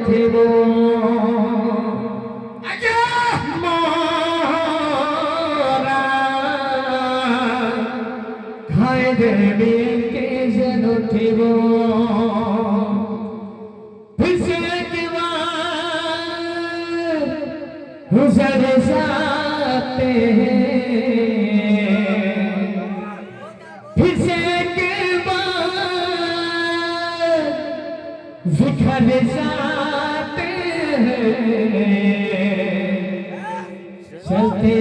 উঠিব খাই দেবে কে যেন উঠিব हुसर साते फिर से एक बार जिक्र जाते चलते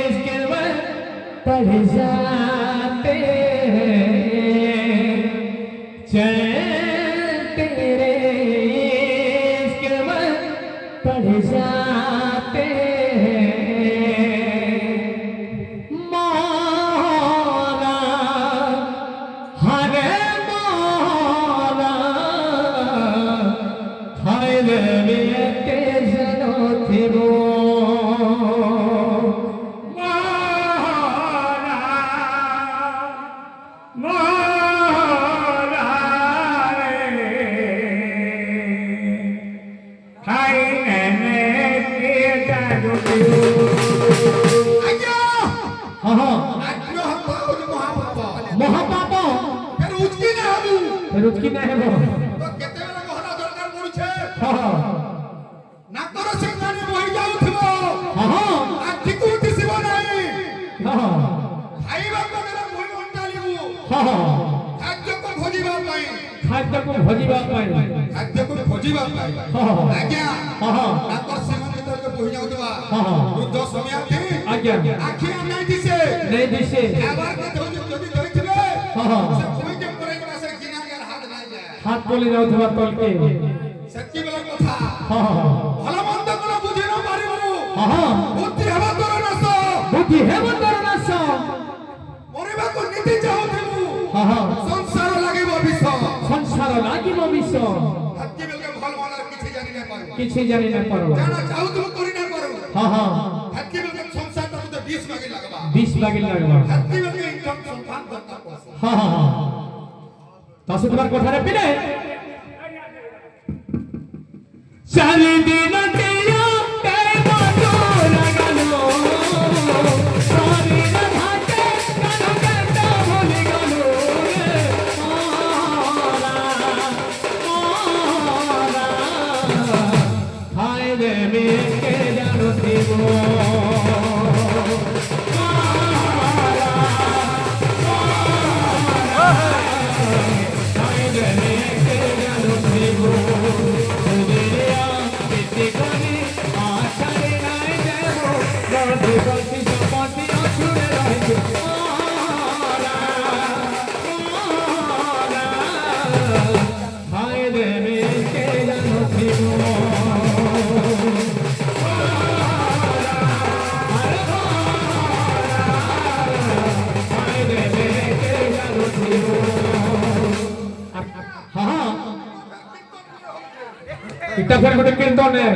इसके बाद पढ़ जाते चलते इसके बाद पढ़ जाते मौला हरे मौला खैर में के जनो थिबो रुचि ना है वो तो केते बेला गहना दरकार पड़ुछे नाकर सिंगानी बहि जाउथिबो आखि को दिसिबो नाही खाइबा को देला मोहि अंटालिबो खाद्य को खोजिबा पाई खाद्य को खोजिबा पाई आज्ञा नाकर सिंगानी तो बहि जाउथबा वृद्ध समयाथि आज्ञा आखि नहीं दिसे आबार के जदी धरिथिबे से कोई के करे से किनारे हाथ बोले जाओ थोड़ा तल के सच्ची बेला कथा भला मंद कोन बुझि न पारिबो बुद्धि हेबा तोर नास मरिबा को नीति चाहुथिबु संसार लागिबो विष हत्ती बेलके भल मनार किछि जानि न पारो जाना चाहुथिबु करि न पारो हत्ती बेलके संसार त तुते 20 बागी लागबा हत्ती बेलके इनकम संभान करता तासे तुम्हार कोठारे पिले चारि दिन किया के बाजो लगालो सारी राते कानो करता भूल गलो मोरा खाए देवे के जानो थिबो इतना फिर गोटे कीर्तन है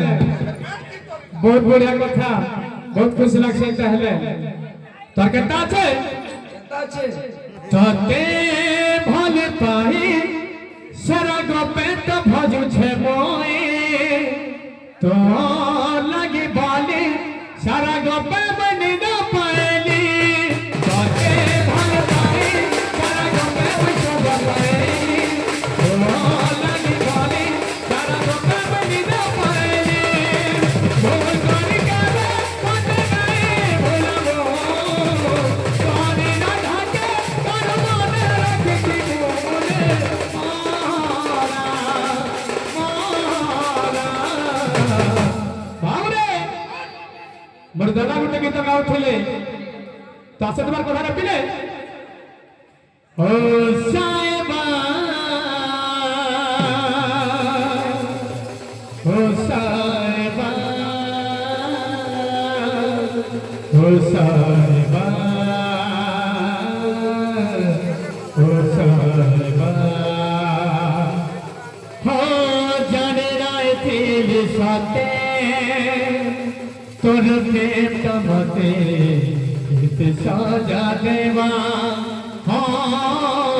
बहुत बढ़िया कथा बहुत खुश लगছে তাহলে তোর কেতা আছে তোতে ভাল পাই সারা গপে তো ভজুছে মই তো লাগি বলে সারা গপে বনি না পাইলি তোতে ভাল পাই সারা গপে ভজু বলি তো লাগি বলে সারা গপে বনি না পাইলি ভুল করি কাবে মনে নাই ভুলবো তোরে না ঢাকে তোর মনে রাখি মনে मोर दादा गोटे गीत गाउथिले तासे तुम्हार कथा पिले ओ साहेबा ओ साहेबा ओ साहेबा ओ साहेबा हो जाने राय थी साथे तोर प्रेम तमते इत साजा देवा हाँ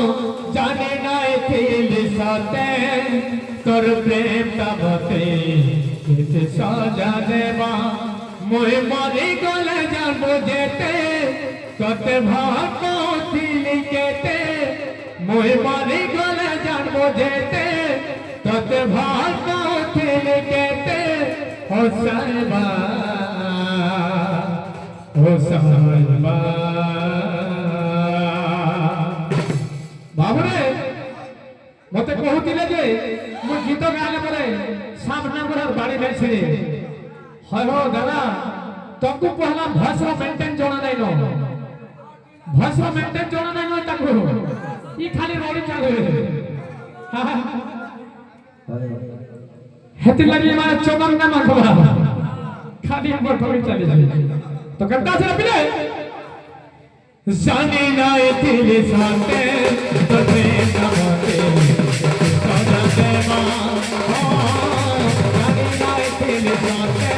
जाने नाय थिल साते তোর প্রেম তাবতে কেতে সাজা দেবা মই মরি গলে যাব যেতে তোতে ভাবছিলি কেতে মই মরি গলে যাব যেতে তোতে ভাবছিলি কেতে ও সাইবা বাবুরে মতে কহুতিলে যে মু গীত গাইলে পরে সামনে মোর বাড়ি নাই ছিড়ে হয় হো দাদা তকু পহলা ভয়েস মেন্টেন জনা নাই নো ভয়েস মেন্টেন জনা নাই নো তাকু ই খালি রড়ি চালে হেতি লাগি মানে চোদন না মাখবা খালি আমার রড়ি চালে तो करता से रबिले जाने ना तेरे साथे तबे तबते सजा देवा जाने ना तेरे साथे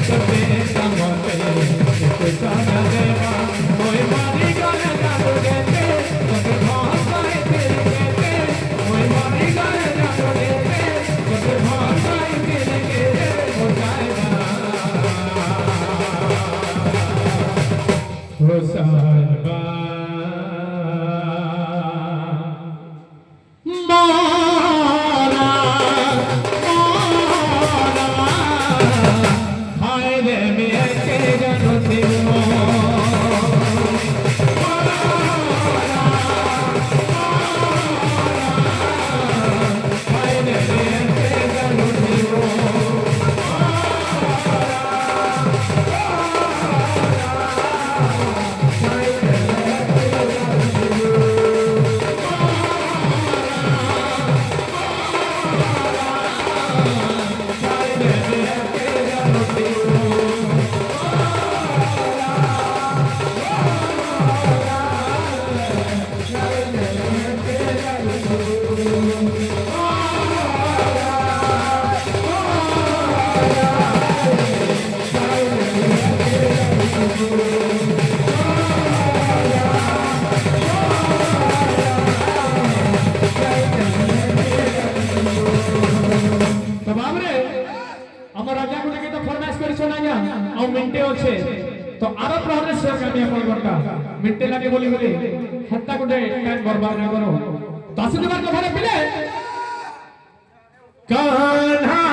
तबे तबते सजा देवा कोई मारी गाना जानो देते तबे भाषाए तेरे कहते कोई मारी गाना जानो देते तबे भाषाए तेरे कहते हो जाएगा Hosanna Mara Hayde mi eke janoti mo Hayde mi eke janoti mo मिनटे अच्छे तो आरो प्रहर शेयर करनी अपन घंटा मिनटे लगे बोली बोली हत्ता गुटे टाइम बर्बाद न करो तो आसे दिवार को भरे पिले कान्हा